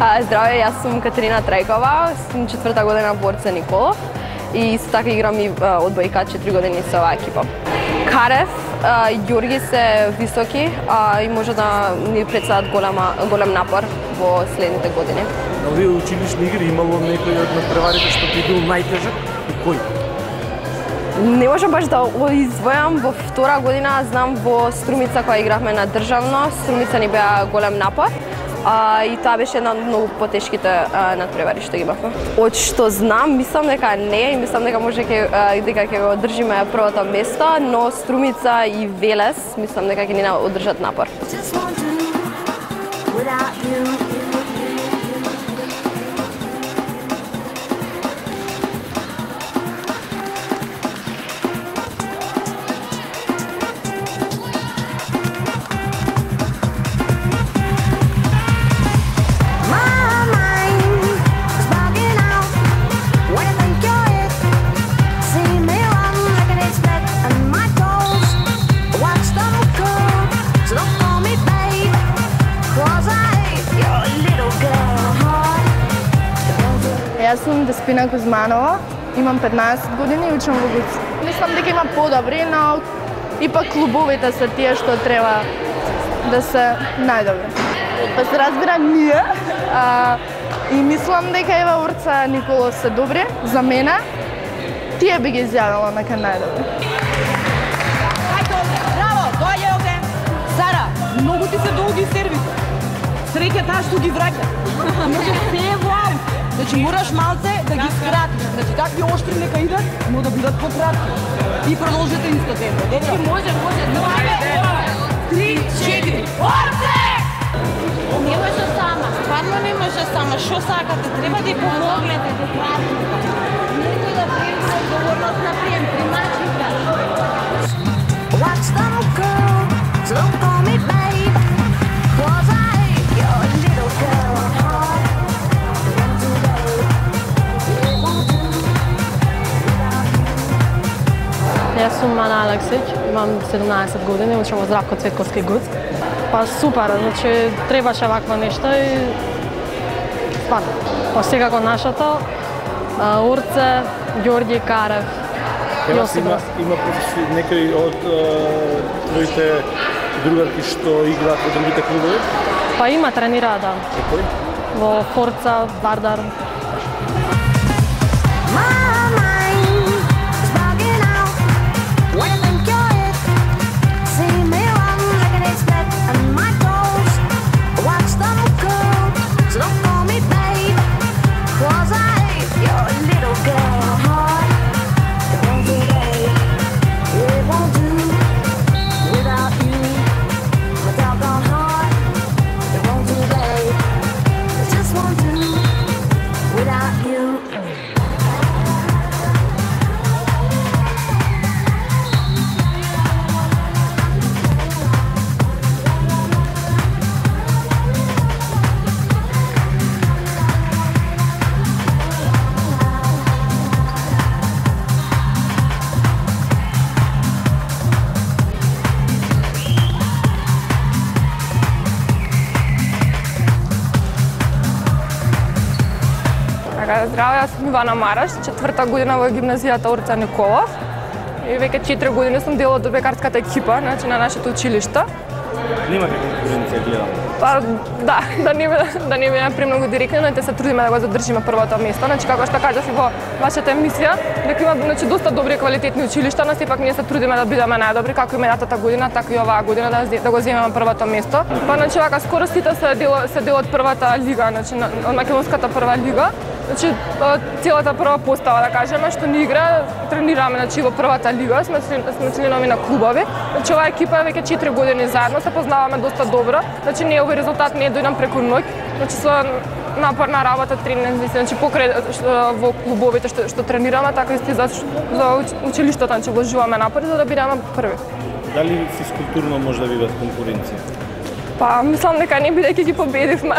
Здраве, јас сум Катерина Трајкова, сум 4-та година борца Николов и исто така играм и одбојка 4 години со оваа екипа. Карев, Ѓорги се високи и може да ни представат голем напор во следните години. На овие училишни игри имало некој од надпреварите што би бил најтежак и кој? Не можам баш да издвојам, во втора година знам во Струмица кога игравме на државно, Струмица ни беа голем напор. И тоа беше една од многу потешките надпревари што ги имавме. Од што знам, мислам дека не и мислам дека може дека ќе го одржиме првото место, но Струмица и Велес мислам дека ќе ни одржат напор. Јас сум Деспина Кузманова, имам 15 години и учам во ГУЦ. Мислам дека има подобри, но ипак клубовите се тие што треба да се најдобри. Да се разбира ние, и мислам дека Ева Урца Николов се добри, за мене, тие би ги изјавила нека најдобри. Браво, доаѓај овде. Сара, многу ти се долги сервиси. Среќа таа што ги враќа. Може се вау. Значи мораш малце да ги скратиш. Значи такви оштри нека идат, но да бидат пократки. И продолжете исто темпо. Дечки може. 3, 4. Орце! Не може сама, стварно не може сама. Што сакате? Треба да помогнете да пратите. Некој да приеме одговорност на прием, примачите. Watch them go, don't call me babe, 'cause I ain't your little girl. Јас сум Ана Алексиќ, имам 17 години, учам во Здравко Цветковски ГУЦ. Па супер, значи требаше вакво нешто и стварно. Па секако нашето, Урце, Ѓорги, Карев, Јосип. Има некои од твоите другарки што играат во другите клубови? Па има, тренираат, да. Кој? Во Форца, Вардар. Здраво, јас сум Ивана Мараш, 4-та година во гимназијата Урца Николов. И веќе 4 години сум дел од одбојкарската екипа, значи на нашето училиште. Немате конкуренција, гледам. Па да не биде премногу директно, но те се трудиме да го задржиме првото место. Значи како што кажав и во вашата емисија, дека има доста добри и квалитетни училишта, но сепак ние се трудиме да бидеме најдобри, како и минатата година, така и оваа година да го земеме првото место. Па значи вака скоро сите се дел од првата лига, значи од македонската прва лига. Значи целата прва постава да кажеме што ни игра, тренираме значи во првата лига, сме членови на клубови. Значи оваа екипа е веќе 4 години заедно, се познаваме доста добро. Значи не овој резултат не е дојден преку ноќ. Значи со напорна работа, тренинзи, значи покрај во клубовите што тренираме, така и за училиштето, значи вложуваме напори за да бидеме први. Дали физкултурно може да бидат конкуренција? Па мислам дека не бидејќи ги победивме.